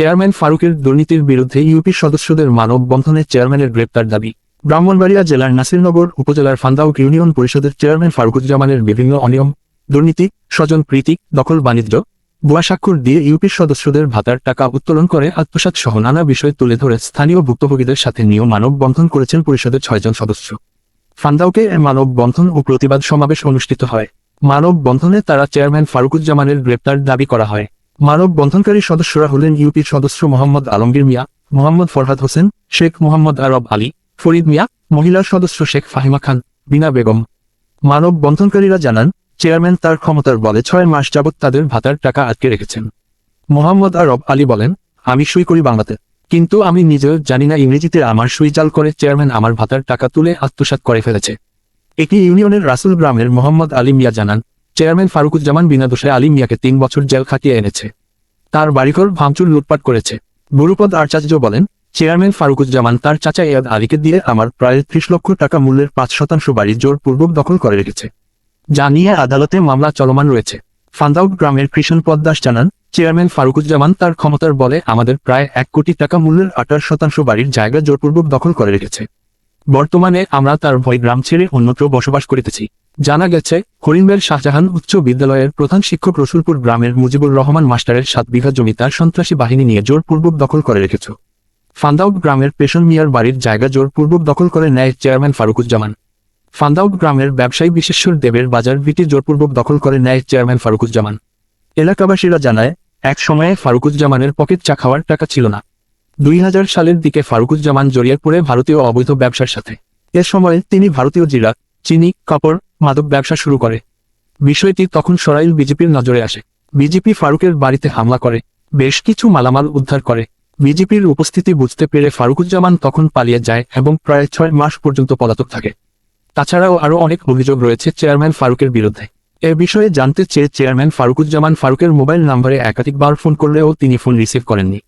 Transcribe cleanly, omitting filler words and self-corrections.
Chairman ফারুকের দুর্নীতির বিরুদ্ধে ইউপি সদস্যদের মানববন্ধনে চেয়ারম্যানের গ্রেপ্তার দাবি। ব্রাহ্মণবাড়িয়া জেলার নাসিরনগর উপজেলার ফান্দাউক ইউনিয়ন পরিষদের চেয়ারম্যান ফারুকুজ্জামানের বিভিন্ন অনিয়ম, দুর্নীতি, স্বজন প্রীতি, দখল বাণিজ্য, ভুয়া স্বাক্ষর দিয়ে ইউপির সদস্যদের ভাতার টাকা উত্তোলন করে আত্মসাৎ সহ নানা বিষয় তুলে ধরে স্থানীয় ভুক্তভোগীদের সাথে নিয়ে মানববন্ধন করেছেন পরিষদের 6 জন সদস্য। ফান্দাউকে মানববন্ধন ও প্রতিবাদ সমাবেশ অনুষ্ঠিত হয়। মানববন্ধনে তারা চেয়ারম্যান ফারুকুজ্জামানের গ্রেপ্তার দাবি করা হয়। মানববন্ধনকারী সদস্যরা হলেন ইউপির সদস্য মোহাম্মদ আলমগীর মিয়া, মোহাম্মদ ফরহাদ হোসেন, শেখ মোহাম্মদ আরব আলী, ফরিদ মিয়া, মহিলা সদস্য শেখ ফাহিমা খান, বিনা বেগম। মানববন্ধনকারীরা জানান, চেয়ারম্যান তার ক্ষমতার বলে 6 মাস যাবৎ তাদের ভাতার টাকা আটকে রেখেছেন। মোহাম্মদ আরব আলী বলেন, আমি সই করি বাংলাতে, কিন্তু আমি নিজেও জানি না ইংরেজিতে আমার সই জাল করে চেয়ারম্যান আমার ভাতার টাকা তুলে আত্মসাৎ করে ফেলেছে। একই ইউনিয়নের রাসুল গ্রামের মোহাম্মদ আলী মিয়া জানান, চেয়ারম্যান ফারুকুজ্জামান বিনা দোষে আলী মিয়াকে 3 বছর জেল খাটিয়ে এনেছে। তার বাড়িঘর ভাঙচুর লুটপাট করেছে। গুরুপদ আচার্য বলেন, চেয়ারম্যান ফারুকুজ্জামান তার চাচা এয়াদ আলীকে দিয়ে আমার প্রায় 30 লক্ষ টাকা মূল্যের 5% বাড়ি জোরপূর্বক দখল করে রেখেছে, যা নিয়ে আদালতে মামলা চলমান রয়েছে। ফান্দাউক গ্রামের কৃষণ পদ্মাস জানান, চেয়ারম্যান ফারুকুজ্জামান তার ক্ষমতার বলে আমাদের প্রায় 1 কোটি টাকা মূল্যের 28% বাড়ির জায়গা জোরপূর্বক দখল করে রেখেছে। বর্তমানে আমরা তার ভয় গ্রাম ছেড়ে অন্যত্র বসবাস করিতেছি। জানা গেছে, হরিণবেল শাহজাহান উচ্চ বিদ্যালয়ের প্রধান শিক্ষক রসুলপুর গ্রামের মুজিবুর রহমান মাস্টারের 7 বিঘা জমি তার সন্ত্রাসী বাহিনী নিয়ে জোরপূর্বক দখল করে রেখেছ। ফান্দাউক গ্রামের পেশন মিয়ার বাড়ির জায়গা জোরপূর্বক দখল করে নেয় চেয়ারম্যান ফারুকুজ্জামান। ফান্দাউক গ্রামের ব্যবসায়ী বিশেশ্বর দেবের বাজার ভিটি জোরপূর্বক দখল করে নেয় চেয়ারম্যান ফারুকুজ্জামান। এলাকাবাসীরা জানায়, এক সময়ে ফারুকুজ্জামানের পকেট চা খাওয়ার টাকা ছিল না। 2000 সালের দিকে ফারুকুজ্জামান জড়িয়ে পড়ে ভারতীয় অবৈধ ব্যবসার সাথে। এ সময় তিনি ভারতীয় জিরা, চিনি, কাপড়, মাদক ব্যবসা শুরু করে। বিষয়টি তখন সরাইল বিজেপির নজরে আসে। বিজেপি ফারুকের বাড়িতে হামলা করে, বেশ কিছু মালামাল উদ্ধার করে। বিজেপির উপস্থিতি বুঝতে পেরে ফারুকুজ্জামান তখন পালিয়ে যায় এবং প্রায় 6 মাস পর্যন্ত পলাতক থাকে। তাছাড়াও আরও অনেক অভিযোগ রয়েছে চেয়ারম্যান ফারুকের বিরুদ্ধে। এ বিষয়ে জানতে চেয়ে চেয়ারম্যান ফারুকুজ্জামান ফারুকের মোবাইল নম্বরে একাধিকবার ফোন করলেও তিনি ফোন রিসিভ করেননি।